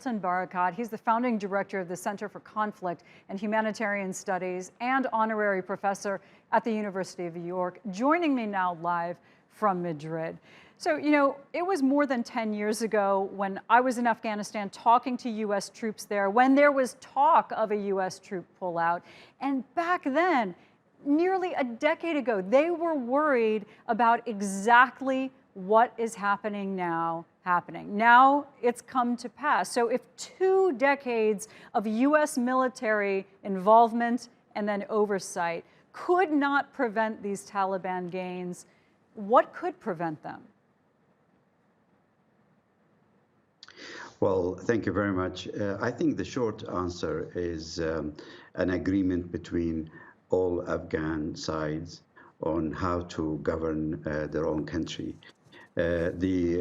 Sultan Barakat. He's the founding director of the Center for Conflict and Humanitarian Studies and honorary professor at the University of New York, joining me now live from Madrid. So, it was more than 10 years ago when I was in Afghanistan talking to U.S. troops there, when there was talk of a U.S. troop pullout. And back then, nearly a decade ago, they were worried about exactly what is happening now happening. Now it's come to pass. So if 2 decades of U.S. military involvement and then oversight could not prevent these Taliban gains, what could prevent them? Well, thank you very much. I think the short answer is an agreement between all Afghan sides on how to govern their own country. The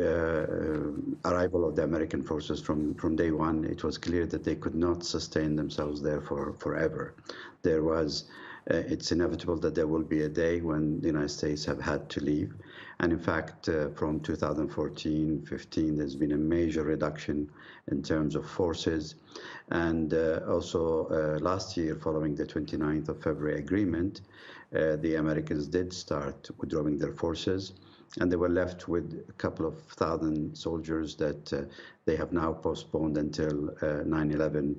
arrival of the American forces from day one, it was clear that they could not sustain themselves there forever. It's inevitable that there will be a day when the United States have had to leave. And in fact, from 2014-15, there's been a major reduction in terms of forces. And also last year, following the 29th of February agreement, the Americans did start withdrawing their forces. And they were left with a couple of thousand soldiers that they have now postponed until 9/11,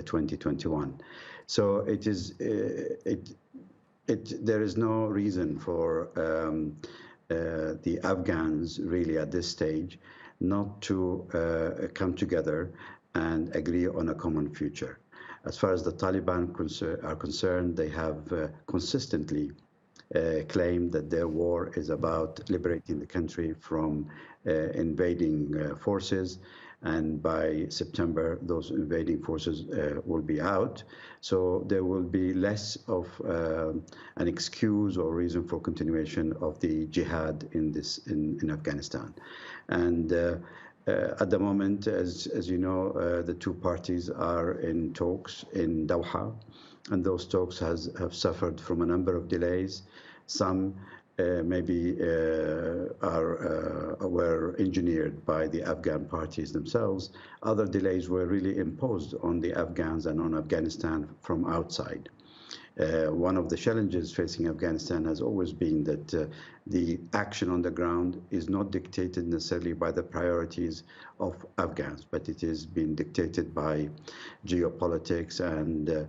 2021. So there is no reason for the Afghans really at this stage not to come together and agree on a common future. As far as the Taliban are concerned, they have consistently claimed that their war is about liberating the country from invading forces, and by September those invading forces will be out, so there will be less of an excuse or reason for continuation of the jihad in Afghanistan. And at the moment, as you know, the two parties are in talks in Doha, and those talks have suffered from a number of delays. Some maybe were engineered by the Afghan parties themselves. Other delays were really imposed on the Afghans and on Afghanistan from outside. One of the challenges facing Afghanistan has always been that the action on the ground is not dictated necessarily by the priorities of Afghans, but it is being dictated by geopolitics and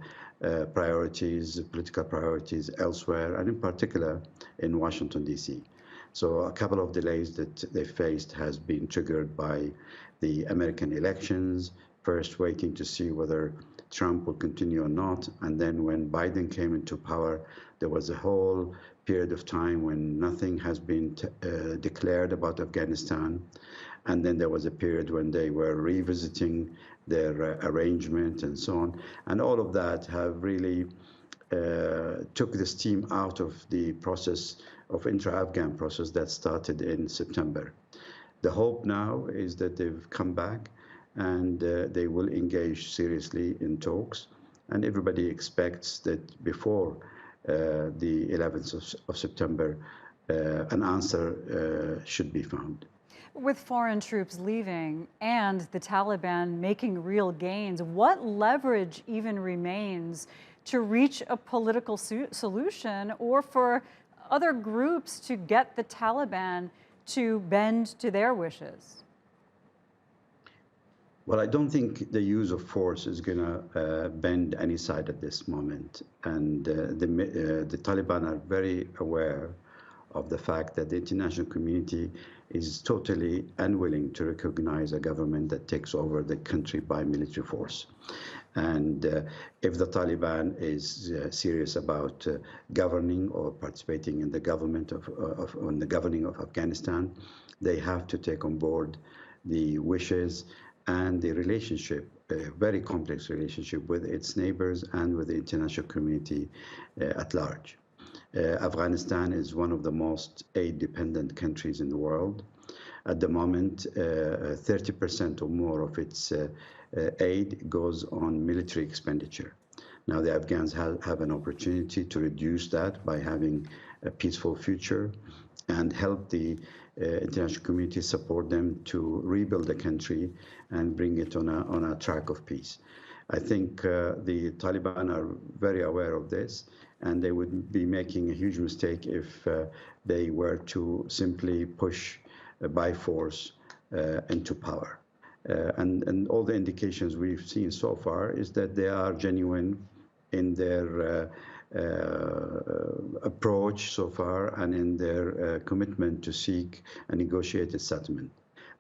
political priorities elsewhere, and in particular in Washington, D.C. So a couple of delays that they faced has been triggered by the American elections, first waiting to see whether Trump will continue or not. And then when Biden came into power, there was a whole period of time when nothing has been declared about Afghanistan. And then there was a period when they were revisiting their arrangement and so on. And all of that have really took the steam out of the process of intra-Afghan process that started in September. The hope now is that they've come back and they will engage seriously in talks. And everybody expects that before the 11th of September, an answer should be found. With foreign troops leaving and the Taliban making real gains, what leverage even remains to reach a political solution or for other groups to get the Taliban to bend to their wishes? Well, I don't think the use of force is going to bend any side at this moment. And the Taliban are very aware of the fact that the international community is totally unwilling to recognize a government that takes over the country by military force. And if the Taliban is serious about governing or participating in the government on the governing of Afghanistan, they have to take on board the wishes and the relationship, a very complex relationship with its neighbors and with the international community at large. Afghanistan is one of the most aid-dependent countries in the world. At the moment, 30% or more of its aid goes on military expenditure. Now, the Afghans have an opportunity to reduce that by having a peaceful future and help the international community support them to rebuild the country and bring it on a track of peace. I think the Taliban are very aware of this, and they would be making a huge mistake if they were to simply push by force into power. And all the indications we've seen so far is that they are genuine in their approach so far and in their commitment to seek a negotiated settlement.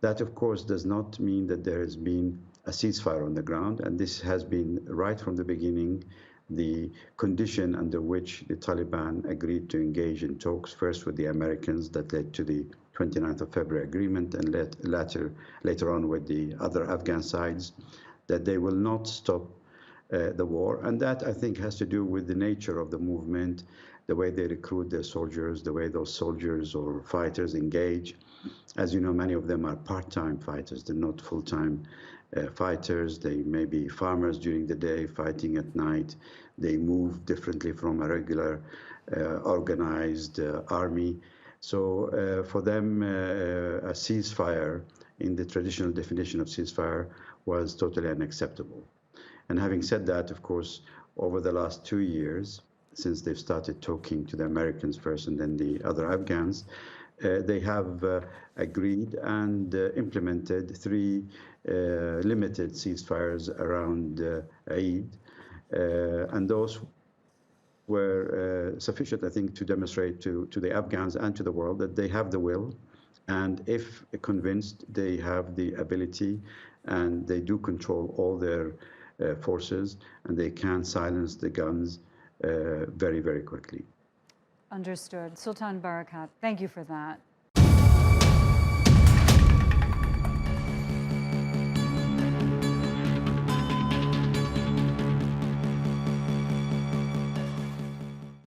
That, of course, does not mean that there has been a ceasefire on the ground, and this has been right from the beginning the condition under which the Taliban agreed to engage in talks, first with the Americans that led to the 29th of February agreement, and later on with the other Afghan sides, that they will not stop the war. And that, I think, has to do with the nature of the movement, the way they recruit their soldiers, the way those soldiers or fighters engage. As you know, many of them are part-time fighters. They're not full-time fighters. They may be farmers during the day, fighting at night. They move differently from a regular organized army. So for them, a ceasefire, in the traditional definition of ceasefire, was totally unacceptable. And having said that, of course, over the last 2 years, since they've started talking to the Americans first and then the other Afghans, they have agreed and implemented 3 limited ceasefires around Eid. And those were sufficient, I think, to demonstrate to the Afghans and to the world that they have the will. And if convinced, they have the ability and they do control all their forces, and they can silence the guns very, very quickly. Understood. Sultan Barakat, thank you for that.